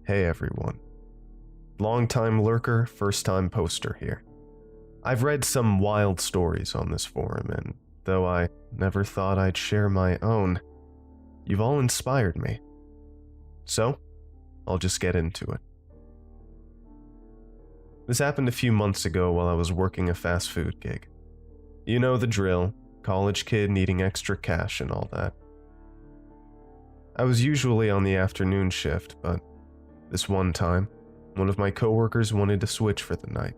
Hey everyone. Long-time lurker, first-time poster here. I've read some wild stories on this forum, and though I never thought I'd share my own, you've all inspired me. So, I'll just get into it. This happened a few months ago while I was working a fast food gig. You know the drill, college kid needing extra cash and all that. I was usually on the afternoon shift, but this one time, one of my coworkers wanted to switch for the night.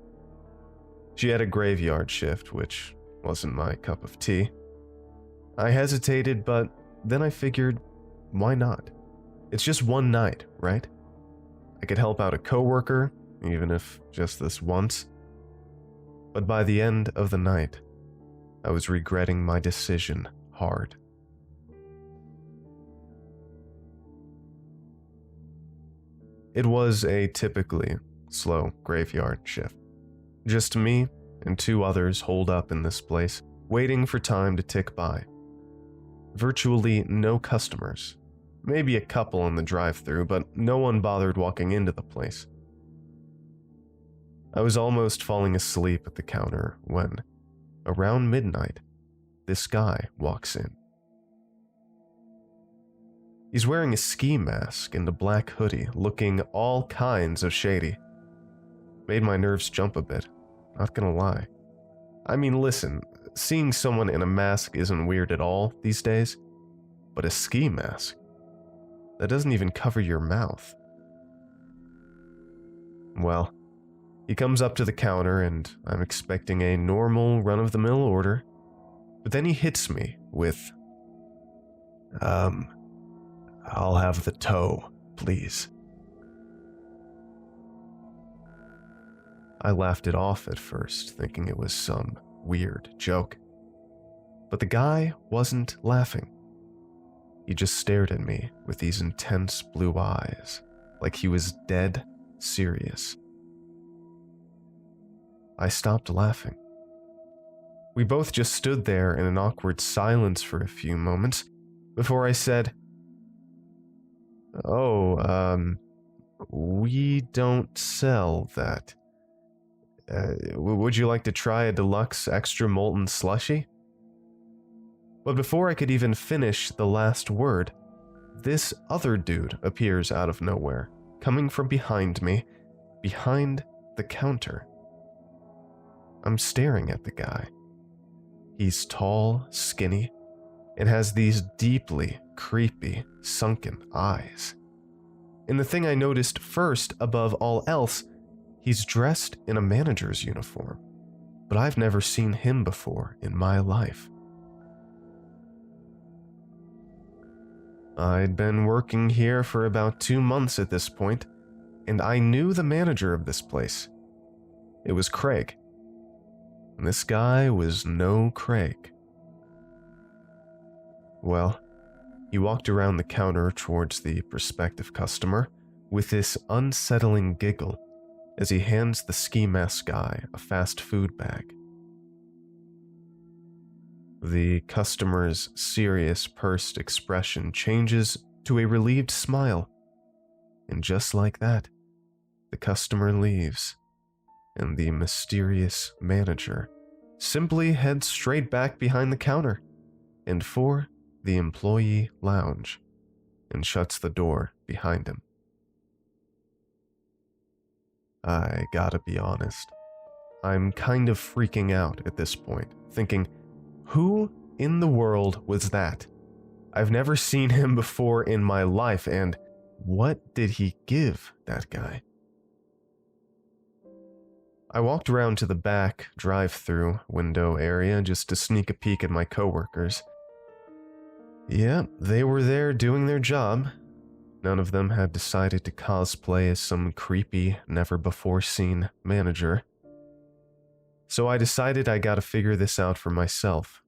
She had a graveyard shift, which wasn't my cup of tea. I hesitated, but then I figured, why not? It's just one night, right? I could help out a coworker, even if just this once. But by the end of the night, I was regretting my decision hard. It was a typically slow graveyard shift. Just me and two others holed up in this place, waiting for time to tick by. Virtually no customers. Maybe a couple in the drive-thru, but no one bothered walking into the place. I was almost falling asleep at the counter when, around midnight, this guy walks in. He's wearing a ski mask and a black hoodie, looking all kinds of shady. Made my nerves jump a bit, not gonna lie. I mean, listen, seeing someone in a mask isn't weird at all these days, but a ski mask? That doesn't even cover your mouth. Well, he comes up to the counter and I'm expecting a normal run-of-the-mill order, but then he hits me with, I'll have the toe, please. I laughed it off at first, thinking it was some weird joke. But the guy wasn't laughing. He just stared at me with these intense blue eyes, like he was dead serious. I stopped laughing. We both just stood there in an awkward silence for a few moments before I said, we don't sell that. Would you like to try a deluxe extra molten slushie? But before I could even finish the last word, this other dude appears out of nowhere, coming from behind me, behind the counter. I'm staring at the guy. He's tall, skinny, and has these deeply creepy, sunken eyes. And the thing I noticed first, above all else, he's dressed in a manager's uniform, but I've never seen him before in my life. I'd been working here for about 2 months at this point, and I knew the manager of this place. It was Craig. And this guy was no Craig. Well, he walked around the counter towards the prospective customer with this unsettling giggle as he hands the ski mask guy a fast food bag. The customer's serious, pursed expression changes to a relieved smile, and just like that, the customer leaves, and the mysterious manager simply heads straight back behind the counter and for the employee lounge and shuts the door behind him. I gotta be honest, I'm kind of freaking out at this point, thinking, who in the world was that? I've never seen him before in my life, and what did he give that guy? I walked around to the back drive-thru window area just to sneak a peek at my coworkers. Yeah, they were there doing their job. None of them had decided to cosplay as some creepy, never-before-seen manager. So I decided I gotta figure this out for myself.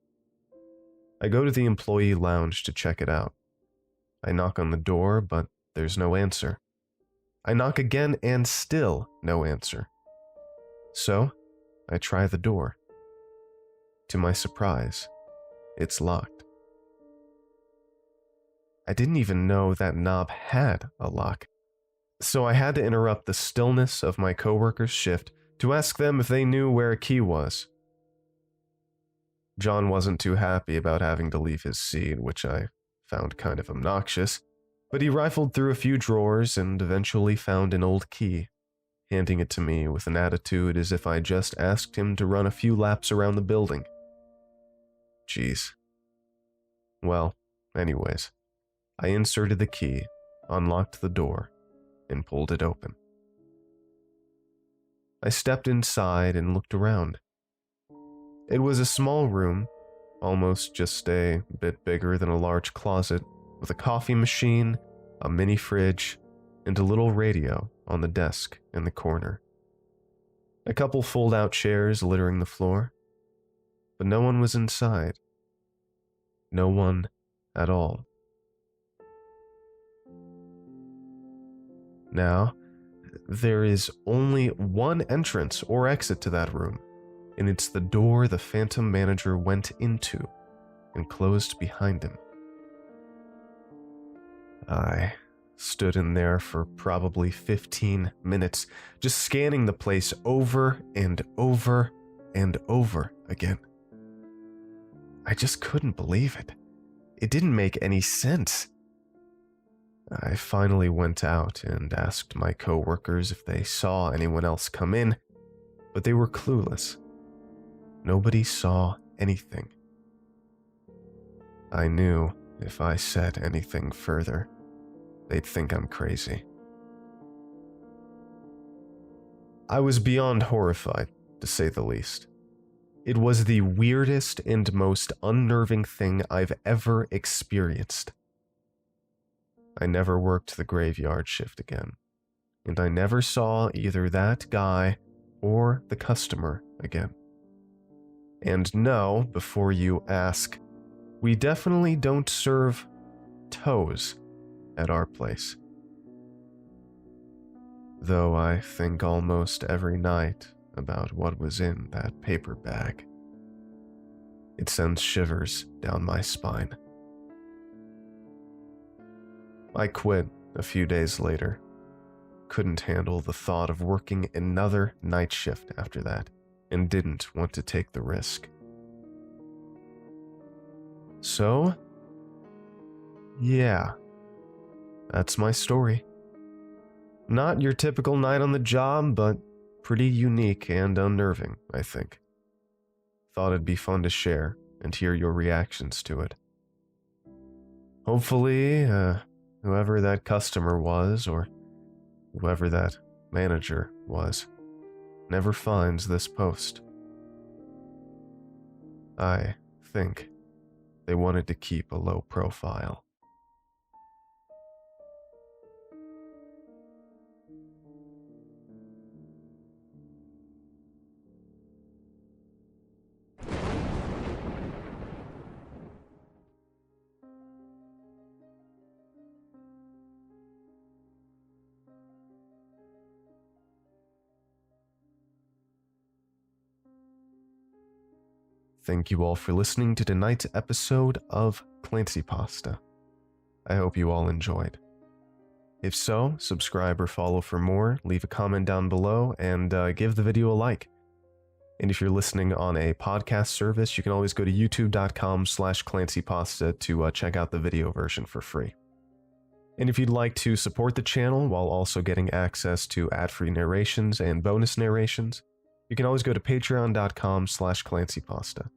I go to the employee lounge to check it out. I knock on the door, but there's no answer. I knock again and still no answer. So, I try the door. To my surprise, it's locked. I didn't even know that knob had a lock. So I had to interrupt the stillness of my coworkers' shift to ask them if they knew where a key was. John wasn't too happy about having to leave his seat, which I found kind of obnoxious, but he rifled through a few drawers and eventually found an old key, handing it to me with an attitude as if I just asked him to run a few laps around the building. Jeez. Well, anyways, I inserted the key, unlocked the door, and pulled it open. I stepped inside and looked around. It was a small room, almost just a bit bigger than a large closet, with a coffee machine, a mini fridge, and a little radio on the desk in the corner. A couple fold-out chairs littering the floor, but no one was inside. No one at all. Now, there is only one entrance or exit to that room, and it's the door the Phantom Manager went into and closed behind him. I stood in there for probably 15 minutes, just scanning the place over and over and over again. I just couldn't believe it. It didn't make any sense. I finally went out and asked my coworkers if they saw anyone else come in, but they were clueless. Nobody saw anything. I knew if I said anything further, they'd think I'm crazy. I was beyond horrified, to say the least. It was the weirdest and most unnerving thing I've ever experienced. I never worked the graveyard shift again, and I never saw either that guy or the customer again. And no, before you ask, we definitely don't serve toes at our place. Though I think almost every night about what was in that paper bag. It sends shivers down my spine. I quit a few days later. Couldn't handle the thought of working another night shift after that, and didn't want to take the risk. So, yeah, that's my story. Not your typical night on the job, but pretty unique and unnerving, I think. Thought it'd be fun to share and hear your reactions to it. Hopefully, whoever that customer was, or whoever that manager was, never finds this post. I think they wanted to keep a low profile. Thank you all for listening to tonight's episode of ClancyPasta. I hope you all enjoyed. If so, subscribe or follow for more, leave a comment down below, and give the video a like. And if you're listening on a podcast service, you can always go to youtube.com/ClancyPasta to check out the video version for free. And if you'd like to support the channel while also getting access to ad-free narrations and bonus narrations, you can always go to patreon.com/ClancyPasta.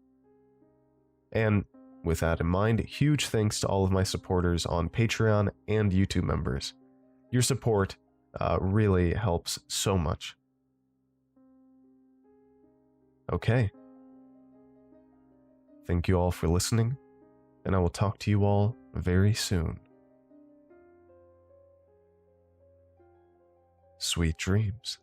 And with that in mind, huge thanks to all of my supporters on Patreon and YouTube members. Your support really helps so much. Okay. Thank you all for listening, and I will talk to you all very soon. Sweet dreams.